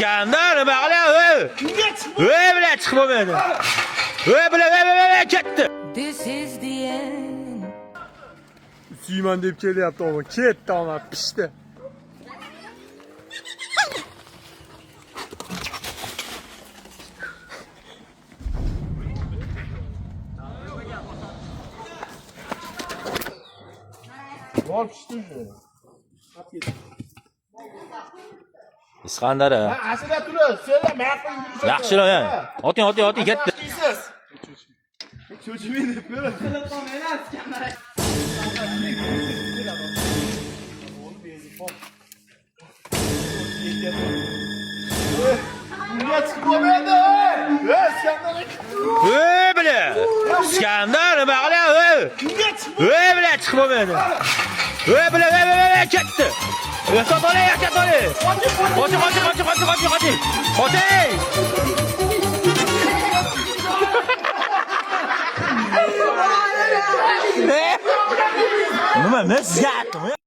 İskender bağla. Bile çıkıp olmadı. Bile gitti. This is the end. Süleyman deyip kelyapti ama ketdi ama pishdi. Var pişti şu. İskender. Aslida turib, söyle ma'qul yurishadi. Yaxshiroq ya. Oting ketdi. Deysiz. Cho'chimaydi deb ko'rib. Bunga chiqib bo'lmaydi. İskender. Bile. İskender bağla. Bile çıkıp olmadı. Bile gitti. Yaşat oli. Qoching. Nima, men sizga aytdim.